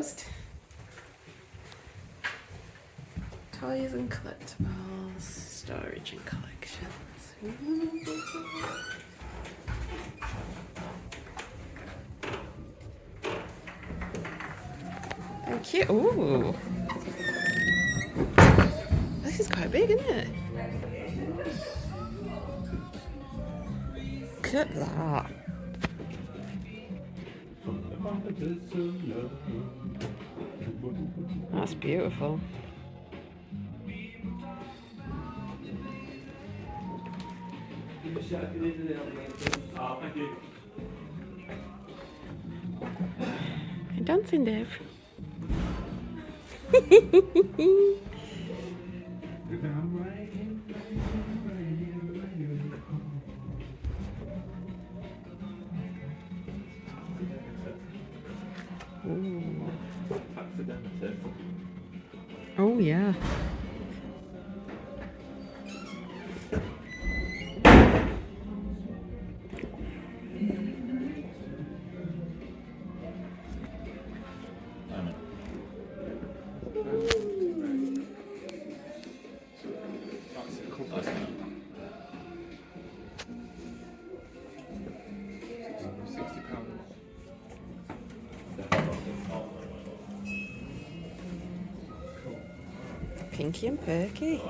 closed. Toys and collectibles, storage and collections. Thank you. Ooh. This is quite big, isn't it? Look at that. That's beautiful. You're dancing, Dave. Ooh. Oh yeah. Pinky and Perky.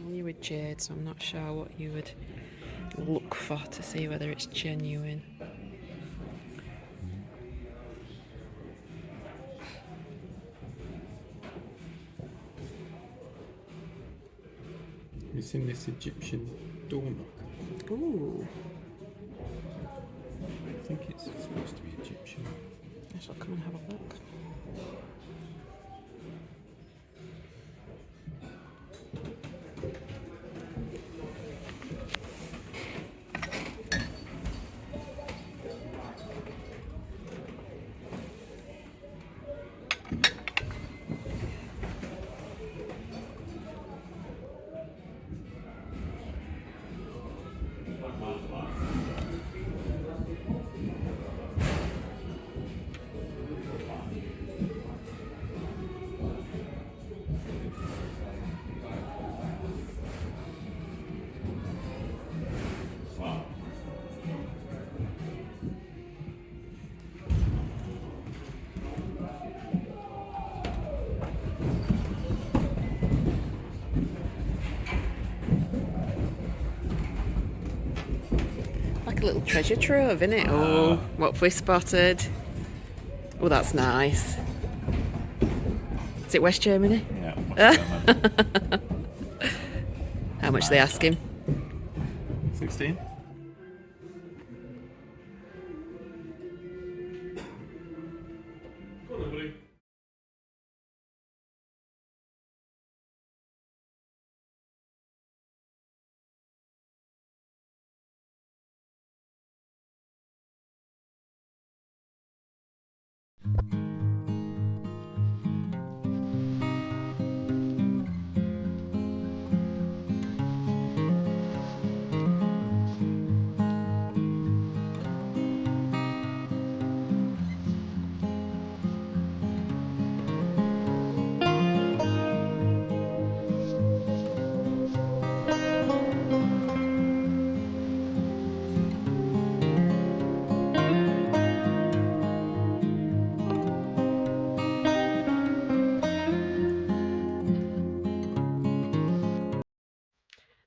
You would jade, so I'm not sure what you would look for to see whether it's genuine. It's in this Egyptian door knocker. Ooh. I think it's supposed to be Egyptian. I shall come and have a look. Like a little treasure trove, isn't it? Oh, what have we spotted? Oh, that's nice. Is it West Germany? Yeah. How much are they asking? 16?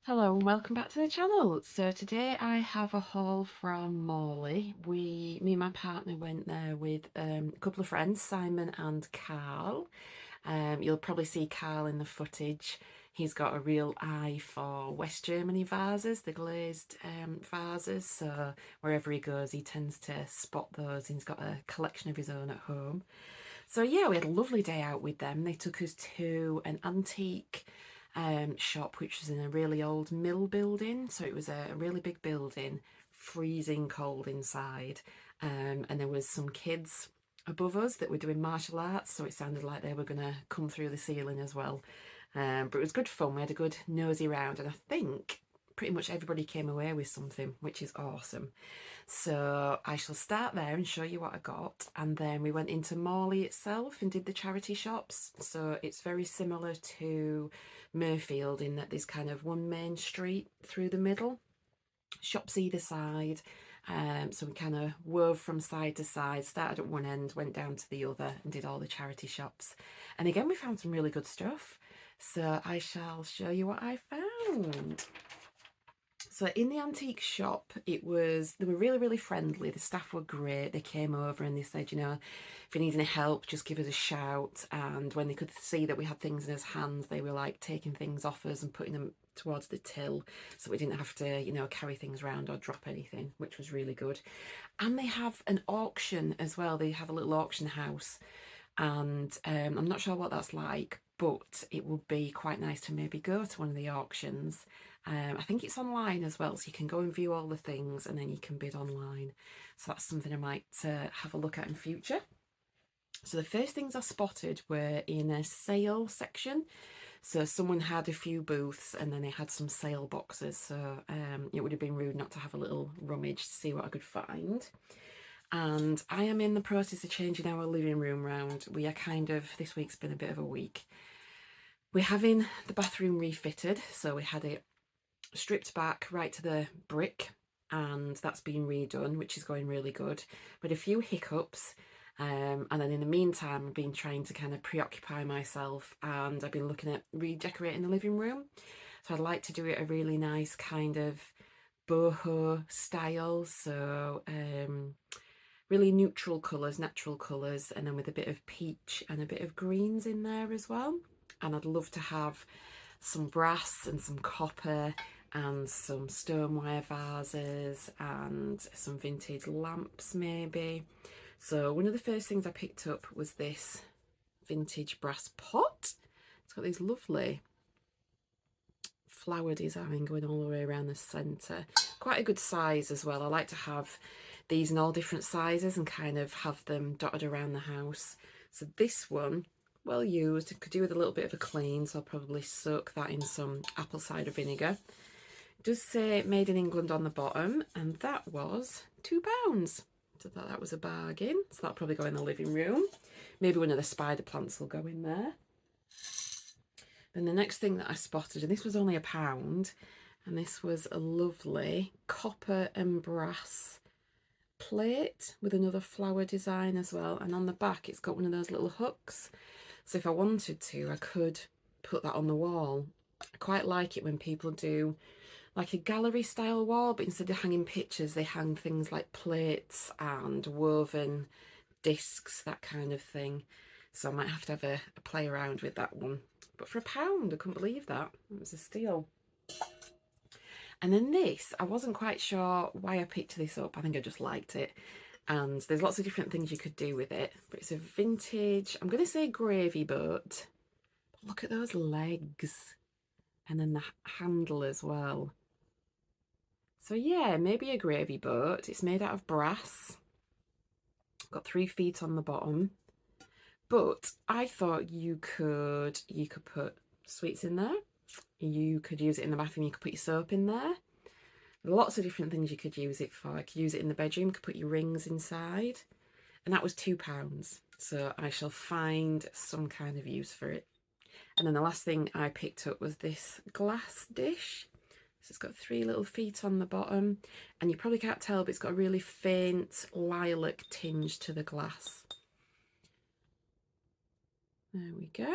Hello and welcome back to the channel. So today I have a haul from Morley. Me and my partner went there with a couple of friends, Simon and Carl. You'll probably see Carl in the footage. He's got a real eye for West Germany vases, the glazed vases. So wherever he goes, he tends to spot those. He's got a collection of his own at home. So yeah, we had a lovely day out with them. They took us to an antique shop which was in a really old mill building. So it was a really big building freezing cold inside. And there was some kids above us that were doing martial arts, so it sounded like they were going to come through the ceiling as well. But it was good fun. We had a good nosy round, and I think pretty much everybody came away with something, which is awesome. So I shall start there and show you what I got, and then we went into Morley itself and did the charity shops. So it's very similar to Murfield in that there's kind of one main street through the middle, shops either side. So we kind of wove from side to side, started at one end, went down to the other, and did all the charity shops. And again, we found some really good stuff. So I shall show you what I found. So in the antique shop, they were really, really friendly. The staff were great. They came over and they said, you know, if you need any help, just give us a shout. And when they could see that we had things in our hands, they were like taking things off us and putting them towards the till, so we didn't have to, you know, carry things around or drop anything, which was really good. And they have an auction as well. They have a little auction house, and I'm not sure what that's like, but it would be quite nice to maybe go to one of the auctions. I think it's online as well, so you can go and view all the things and then you can bid online. So that's something I might have a look at in future. So the first things I spotted were in a sale section. So someone had a few booths and then they had some sale boxes. So it would have been rude not to have a little rummage to see what I could find. And I am in the process of changing our living room round. We are this week's been a bit of a week. We're having the bathroom refitted. So we had it stripped back right to the brick, and that's been redone, which is going really good. But a few hiccups, and then in the meantime I've been trying to kind of preoccupy myself, and I've been looking at redecorating the living room. So I'd like to do it a really nice kind of boho style, so really neutral colours, natural colours, and then with a bit of peach and a bit of greens in there as well. And I'd love to have some brass and some copper and some stoneware vases and some vintage lamps maybe. So one of the first things I picked up was this vintage brass pot. It's got these lovely flower design going all the way around the centre. Quite a good size as well. I like to have these in all different sizes and kind of have them dotted around the house. So this one, well used, could do with a little bit of a clean, so I'll probably soak that in some apple cider vinegar. It does say made in England on the bottom, and that was £2. So I thought that was a bargain. So that'll probably go in the living room. Maybe one of the spider plants will go in there. Then the next thing that I spotted, and this was only £1, and this was a lovely copper and brass plate with another flower design as well. And on the back, it's got one of those little hooks. So if I wanted to, I could put that on the wall. I quite like it when people do like a gallery style wall, but instead of hanging pictures, they hang things like plates and woven discs, that kind of thing. So I might have to have a play around with that one. But for £1, I couldn't believe that. It was a steal. And then this, I wasn't quite sure why I picked this up. I think I just liked it. And there's lots of different things you could do with it. But it's a vintage, I'm going to say gravy boat. But look at those legs. And then the handle as well. So yeah, maybe a gravy boat. It's made out of brass. Got 3 feet on the bottom. But I thought you could put sweets in there. You could use it in the bathroom. You could put your soap in there. Lots of different things you could use it for. You could use it in the bedroom. You could put your rings inside. And that was £2. So I shall find some kind of use for it. And then the last thing I picked up was this glass dish. So it's got 3 little feet on the bottom, and you probably can't tell, but it's got a really faint lilac tinge to the glass. There we go.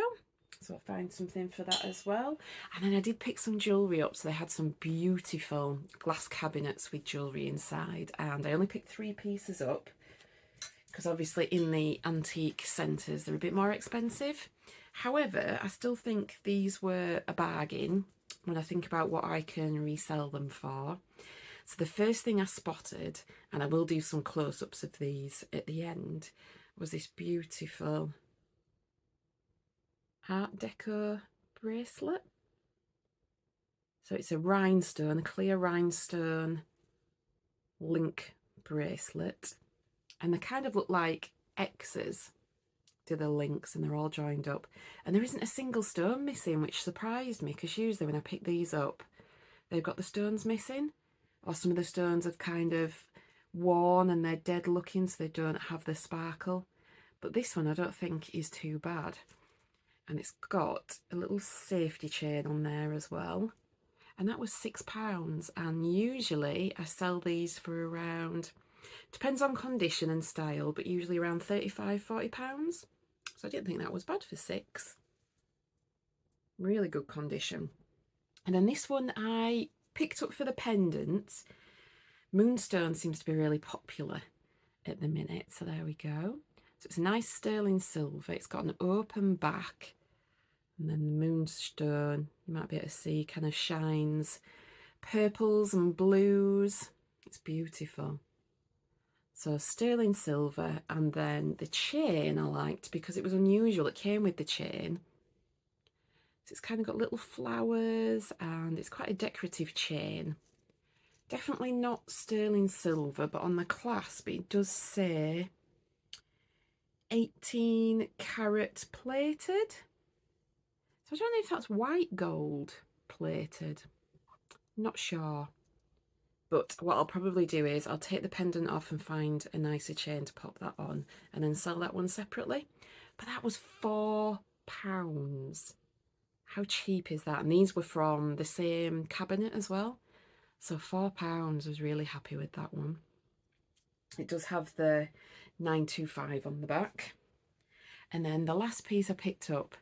So I'll find something for that as well. And then I did pick some jewellery up. So they had some beautiful glass cabinets with jewellery inside, and I only picked 3 pieces up because obviously in the antique centres they're a bit more expensive. However, I still think these were a bargain when I think about what I can resell them for. So the first thing I spotted, and I will do some close-ups of these at the end, was this beautiful Art Deco bracelet. So it's a rhinestone, a clear rhinestone link bracelet, and they kind of look like X's to the links, and they're all joined up, and there isn't a single stone missing, which surprised me because usually when I pick these up they've got the stones missing, or some of the stones have kind of worn and they're dead looking, so they don't have the sparkle. But this one I don't think is too bad, and it's got a little safety chain on there as well, and that was £6. And usually I sell these for around, depends on condition and style, but usually around £35–40. So I didn't think that was bad for £6. Really good condition. And then this one I picked up for the pendant. Moonstone seems to be really popular at the minute, so there we go. So it's a nice sterling silver. It's got an open back, and then the moonstone, you might be able to see, kind of shines purples and blues. It's beautiful. So sterling silver, and then the chain I liked because it was unusual. It came with the chain. So it's kind of got little flowers, and it's quite a decorative chain. Definitely not sterling silver, but on the clasp it does say 18 carat plated. So I don't know if that's white gold plated. Not sure. But what I'll probably do is I'll take the pendant off and find a nicer chain to pop that on, and then sell that one separately. But that was £4. How cheap is that? And these were from the same cabinet as well. So £4, I was really happy with that one. It does have the 925 on the back. And then the last piece I picked up,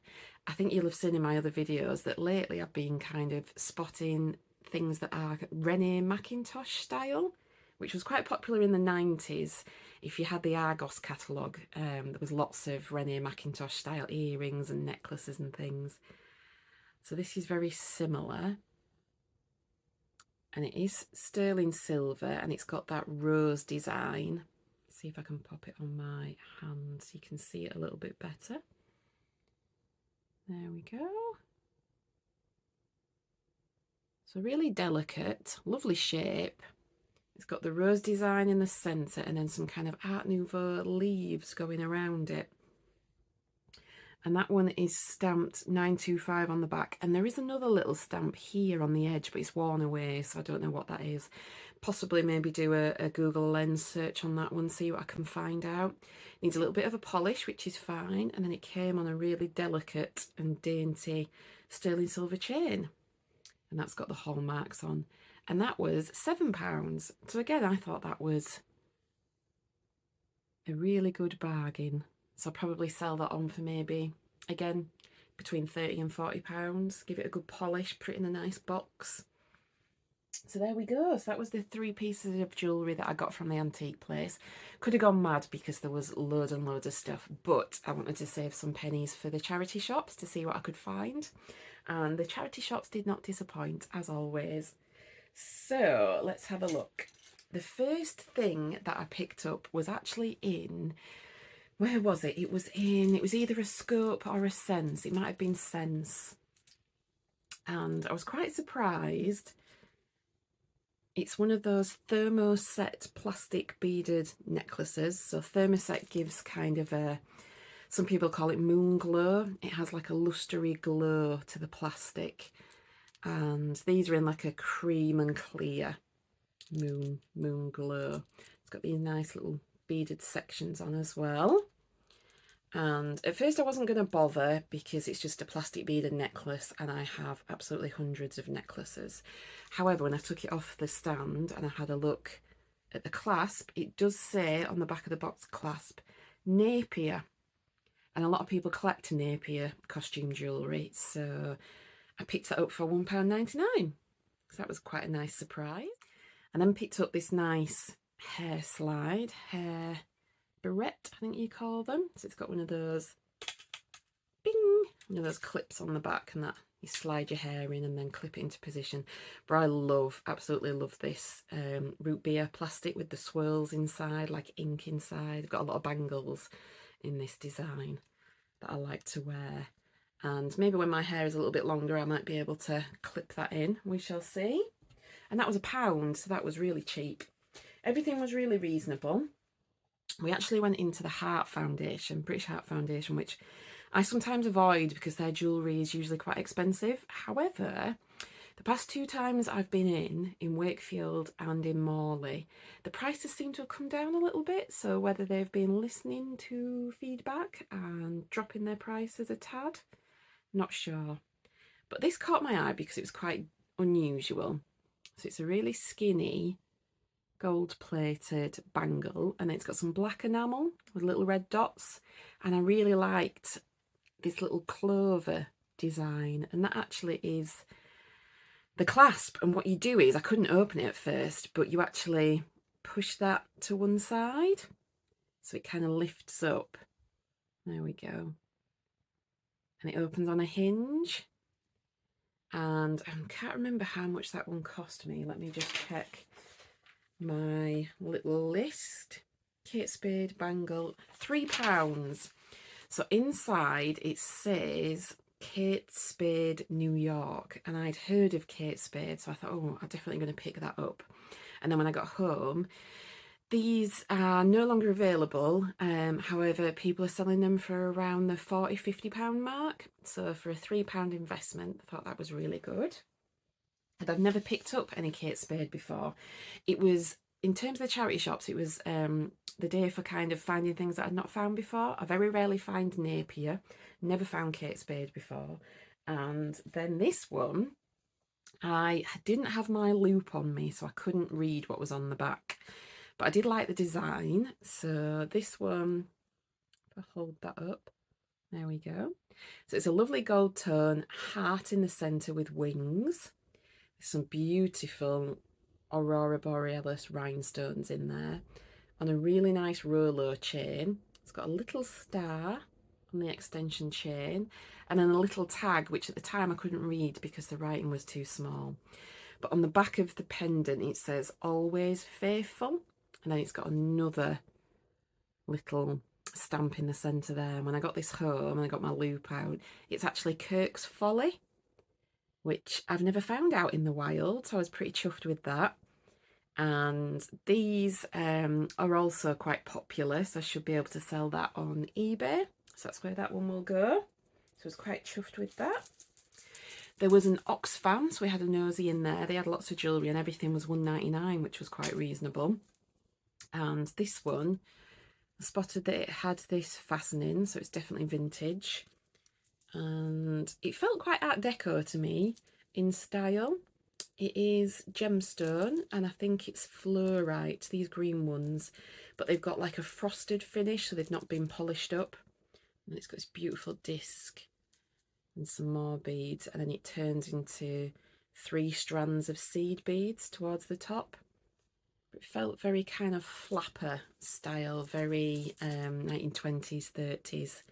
I think you'll have seen in my other videos that lately I've been kind of spotting things that are René Mackintosh style, which was quite popular in the 90s. If you had the Argos catalogue, there was lots of René Mackintosh style earrings and necklaces and things. So this is very similar, and it is sterling silver, and it's got that rose design. Let's see if I can pop it on my hand so you can see it a little bit better. There we go. So really delicate, lovely shape. It's got the rose design in the centre, and then some kind of Art Nouveau leaves going around it. And that one is stamped 925 on the back, and there is another little stamp here on the edge, but it's worn away, so I don't know what that is. Possibly maybe do a Google Lens search on that one, see what I can find out. Needs a little bit of a polish, which is fine, and then it came on a really delicate and dainty sterling silver chain, and that's got the hallmarks on, and that was £7. So again, I thought that was a really good bargain. So I'll probably sell that on for maybe, again, between £30 and £40. Give it a good polish, put it in a nice box. So there we go. So that was the 3 pieces of jewellery that I got from the antique place. Could have gone mad because there was loads and loads of stuff, but I wanted to save some pennies for the charity shops to see what I could find. And the charity shops did not disappoint, as always. So let's have a look. The first thing that I picked up was actually in, where was it? It was either a Scope or a Sense. It might have been Sense. And I was quite surprised. It's one of those thermoset plastic beaded necklaces. So thermoset gives kind of a, some people call it moon glow. It has like a lustery glow to the plastic. And these are in like a cream and clear moon glow. It's got these nice little beaded sections on as well. And at first I wasn't going to bother because it's just a plastic beaded necklace, and I have absolutely hundreds of necklaces. However, when I took it off the stand and I had a look at the clasp, it does say on the back of the box clasp, Napier. And a lot of people collect Napier costume jewellery, so I picked that up for £1.99. So that was quite a nice surprise. And then picked up this nice hair slide, hair barrette, I think you call them. So it's got one of those, bing, one of those clips on the back, and that you slide your hair in and then clip it into position. But I love, absolutely love this root beer plastic with the swirls inside, like ink inside. I've got a lot of bangles in this design that I like to wear. And maybe when my hair is a little bit longer, I might be able to clip that in. We shall see. And that was £1, so that was really cheap. everything was really reasonable. We actually went into the Heart Foundation, British Heart Foundation, which I sometimes avoid because their jewellery is usually quite expensive. However, the past 2 times I've been in Wakefield and in Morley, the prices seem to have come down a little bit. So whether they've been listening to feedback and dropping their prices a tad, not sure. But this caught my eye because it was quite unusual. So it's a really skinny gold-plated bangle, and it's got some black enamel with little red dots. And I really liked this little clover design, and that actually is the clasp. And what you do is, I couldn't open it at first, but you actually push that to one side so it kind of lifts up. There we go. And it opens on a hinge. And I can't remember how much that one cost me. Let me just check my little list. Kate Spade bangle, £3. So inside it says Kate Spade, New York, and I'd heard of Kate Spade, so I thought, oh, I'm definitely going to pick that up. And then when I got home, these are no longer available. However, people are selling them for around the £40–50 mark. So for a £3 investment, I thought that was really good. And I've never picked up any Kate Spade before. It was, in terms of the charity shops, it was the day for kind of finding things that I'd not found before. I very rarely find Napier, never found Kate Spade before. And then this one, I didn't have my loop on me, so I couldn't read what was on the back. But I did like the design. So this one, if I hold that up, there we go. So it's a lovely gold tone, heart in the centre with wings. There's some beautiful Aurora Borealis rhinestones in there on a really nice Rolo chain. It's got a little star on the extension chain and then a little tag, which at the time I couldn't read because the writing was too small. But on the back of the pendant it says always faithful, and then it's got another little stamp in the centre there. And when I got this home and I got my loop out, it's actually Kirk's Folly, which I've never found out in the wild, so I was pretty chuffed with that. And these are also quite popular, so I should be able to sell that on eBay. So that's where that one will go. So I was quite chuffed with that. There was an Oxfam, so we had a nosy in there. They had lots of jewellery and everything was £1.99, which was quite reasonable. And this one, I spotted that it had this fastening, so it's definitely vintage. And it felt quite Art Deco to me in style. It is gemstone, and I think it's fluorite, these green ones, but they've got like a frosted finish, so they've not been polished up. And it's got this beautiful disc and some more beads, and then it turns into 3 strands of seed beads towards the top. It felt very kind of flapper style, very 1920s, 30s.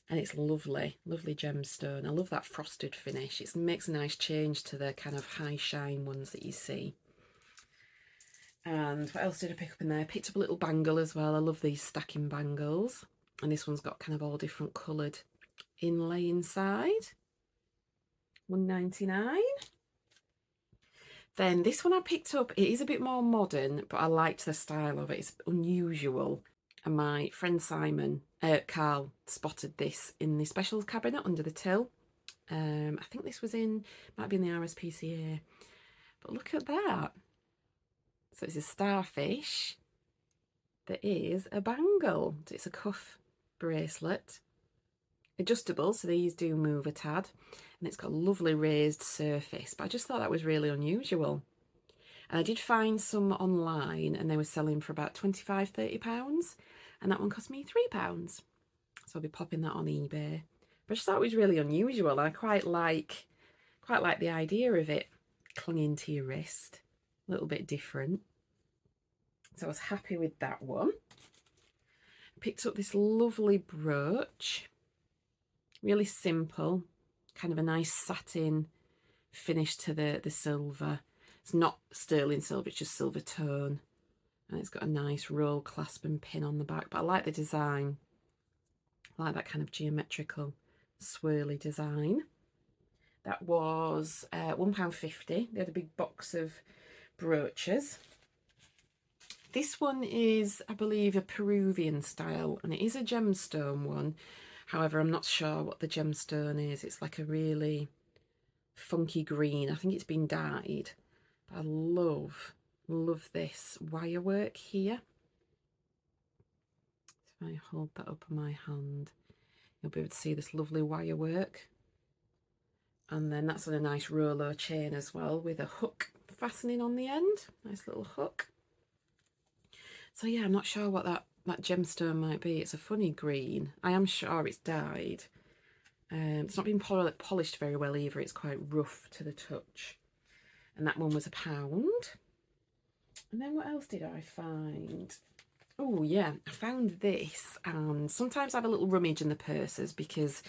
And it's lovely, lovely gemstone. I love that frosted finish. It makes a nice change to the kind of high shine ones that you see. And what else did I pick up in there? I picked up a little bangle as well. I love these stacking bangles. And this one's got kind of all different coloured inlay inside. £1.99. Then this one I picked up, it is a bit more modern, but I liked the style of it. It's unusual. And my friend Carl spotted this in the specials cabinet under the till. I think this was might be in the RSPCA. But look at that. So it's a starfish that is a bangle. It's a cuff bracelet. Adjustable, so these do move a tad. And it's got a lovely raised surface, but I just thought that was really unusual. And I did find some online and they were selling for about £25–30, and that one cost me £3. So I'll be popping that on eBay. But I just thought it was really unusual. I quite like the idea of it clinging to your wrist. A little bit different. So I was happy with that one. Picked up this lovely brooch. Really simple, kind of a nice satin finish to the silver. It's not sterling silver, it's just silver tone. And it's got a nice roll clasp and pin on the back, but I like the design. I like that kind of geometrical swirly design. That was £1.50. They had a big box of brooches. This one is, I believe, a Peruvian style, and it is a gemstone one. However, I'm not sure what the gemstone is. It's like a really funky green. I think it's been dyed. But I love this wire work here. If I hold that up on my hand, you'll be able to see this lovely wire work. And then that's on a nice Rolo chain as well, with a hook fastening on the end. Nice little hook. So yeah, I'm not sure what that gemstone might be. It's a funny green. I am sure it's dyed. It's not been polished very well either. It's quite rough to the touch. And that one was £1. And then what else did I find? Oh yeah, I found this, and sometimes I have a little rummage in the purses because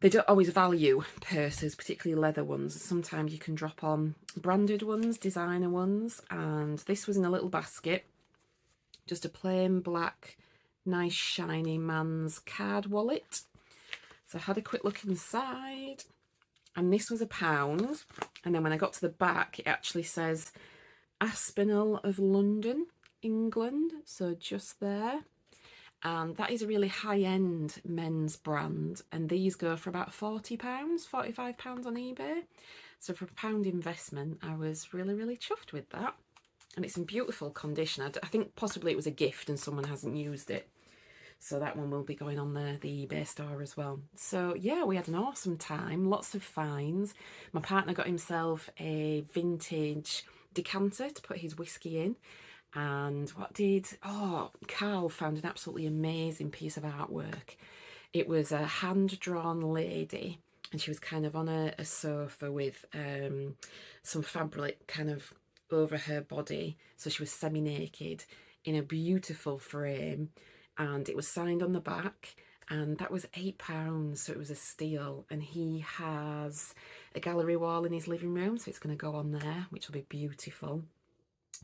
they don't always value purses, particularly leather ones. Sometimes you can drop on branded ones, designer ones, and this was in a little basket. Just a plain black, nice shiny man's card wallet. So I had a quick look inside, and this was £1. And then when I got to the back, it actually says Aspinall of London, England. So just there. And that is a really high-end men's brand, and these go for about £40, £45 on eBay. So for £1 investment, I was really chuffed with that. And it's in beautiful condition. I think possibly it was a gift and someone hasn't used it. So that one will be going on the eBay store as well. So yeah, we had an awesome time, lots of finds. My partner got himself a vintage decanter to put his whiskey in. And Carl found an absolutely amazing piece of artwork. It was a hand-drawn lady, and she was kind of on a sofa with some fabric kind of over her body, so she was semi-naked in a beautiful frame, and it was signed on the back, and that was £8, so it was a steal. And he has a gallery wall in his living room, so it's going to go on there, which will be beautiful.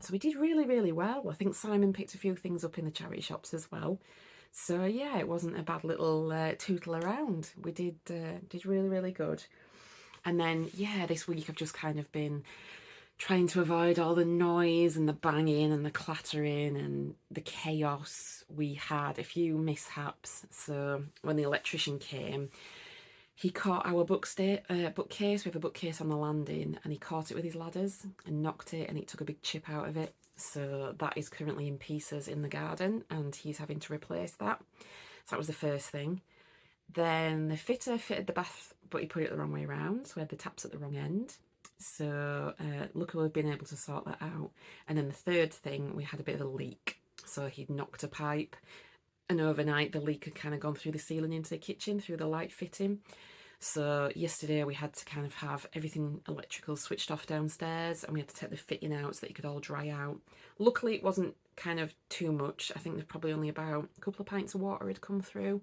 So we did really well. I think Simon picked a few things up in the charity shops as well. So yeah, it wasn't a bad little tootle around. We did really good. And then yeah, this week I've just kind of been trying to avoid all the noise and the banging and the clattering and the chaos. We had a few mishaps. So when the electrician came, he caught our bookcase. We have a bookcase on the landing, and he caught it with his ladders and knocked it, and it took a big chip out of it. So that is currently in pieces in the garden, and he's having to replace that. So that was the first thing. Then the fitter fitted the bath, but he put it the wrong way around, so we had the taps at the wrong end. So luckily we've been able to sort that out. And then the third thing, we had a bit of a leak. So he'd knocked a pipe, and overnight the leak had kind of gone through the ceiling into the kitchen through the light fitting. So yesterday we had to kind of have everything electrical switched off downstairs, and we had to take the fitting out so that it could all dry out. Luckily it wasn't kind of too much. I think there's probably only about a couple of pints of water had come through.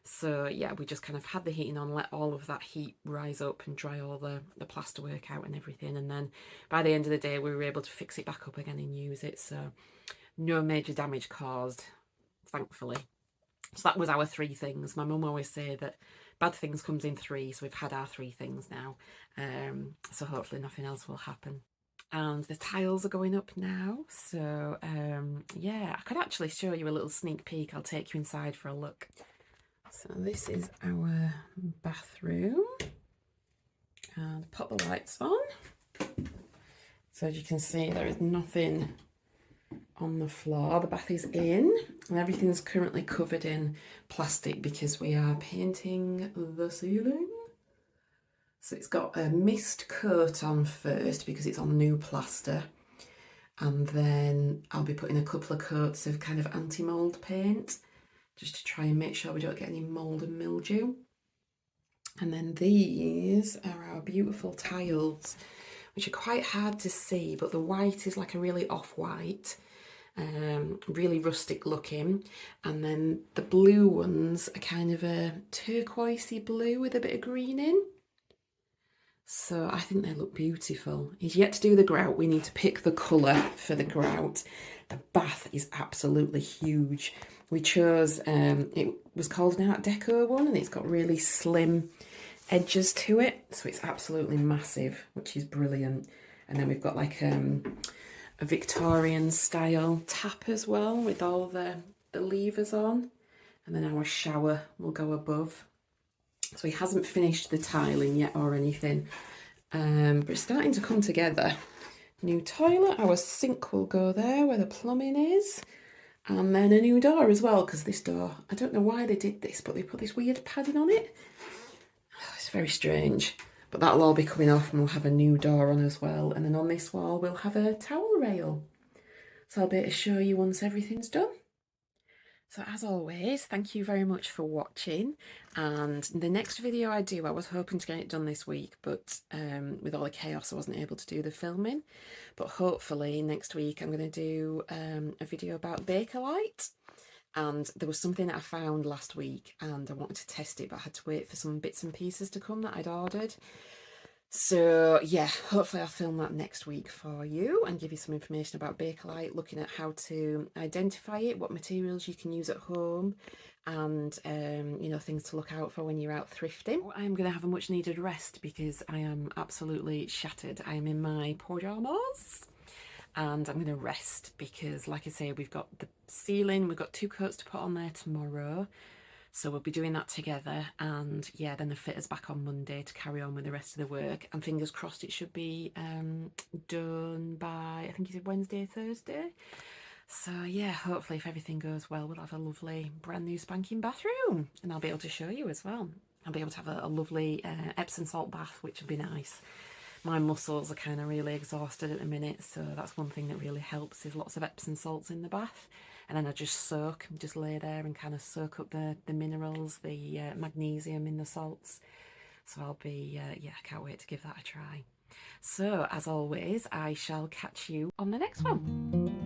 So yeah, we just kind of had the heating on, let all of that heat rise up and dry all the plasterwork out and everything. And then by the end of the day, we were able to fix it back up again and use it. So no major damage caused, thankfully. So that was our 3 things. My mum always say that bad things comes in 3, so we've had our 3 things now. So hopefully nothing else will happen. And the tiles are going up now. So yeah, I could actually show you a little sneak peek. I'll take you inside for a look. So this is our bathroom, and put the lights on. So as you can see, there is nothing on the floor. The bath is in, and everything's currently covered in plastic because we are painting the ceiling. So it's got a mist coat on first because it's on new plaster, and then I'll be putting a couple of coats of kind of anti-mould paint just to try and make sure we don't get any mould and mildew. And then these are our beautiful tiles, which are quite hard to see, but the white is like a really off-white, really rustic looking. And then the blue ones are kind of a turquoisey blue with a bit of green in. So I think they look beautiful. He's yet to do the grout. We need to pick the colour for the grout. The bath is absolutely huge. We chose, it was called an Art Deco one, and it's got really slim edges to it. So it's absolutely massive, which is brilliant. And then we've got like a a Victorian style tap as well with all the levers on. And then our shower will go above. So he hasn't finished the tiling yet or anything, but it's starting to come together. New toilet, our sink will go there where the plumbing is. And then a new door as well, because this door, I don't know why they did this, but they put this weird padding on it. Oh, it's very strange. But that'll all be coming off and we'll have a new door on as well. And then on this wall, we'll have a towel rail. So I'll be able to show you once everything's done. So as always, thank you very much for watching. And the next video I do, I was hoping to get it done this week, but with all the chaos, I wasn't able to do the filming. But hopefully next week I'm going to do a video about Bakelite. And there was something that I found last week and I wanted to test it, but I had to wait for some bits and pieces to come that I'd ordered. So yeah, hopefully I'll film that next week for you and give you some information about Bakelite, looking at how to identify it, what materials you can use at home, and you know, things to look out for when you're out thrifting. I'm going to have a much needed rest because I am absolutely shattered. I am in my pajamas and I'm going to rest because, like I say, we've got the ceiling, we've got 2 coats to put on there tomorrow. So we'll be doing that together, and yeah, then the fitter's back on Monday to carry on with the rest of the work, and fingers crossed it should be done by, I think he said Wednesday, Thursday. So yeah, hopefully if everything goes well, we'll have a lovely brand new spanking bathroom, and I'll be able to show you as well. I'll be able to have a lovely Epsom salt bath, which would be nice. My muscles are kind of really exhausted at the minute, so that's one thing that really helps, is lots of Epsom salts in the bath. And then I just soak, just lay there and kind of soak up the minerals, the magnesium in the salts. So I'll be, yeah, I can't wait to give that a try. So as always, I shall catch you on the next one.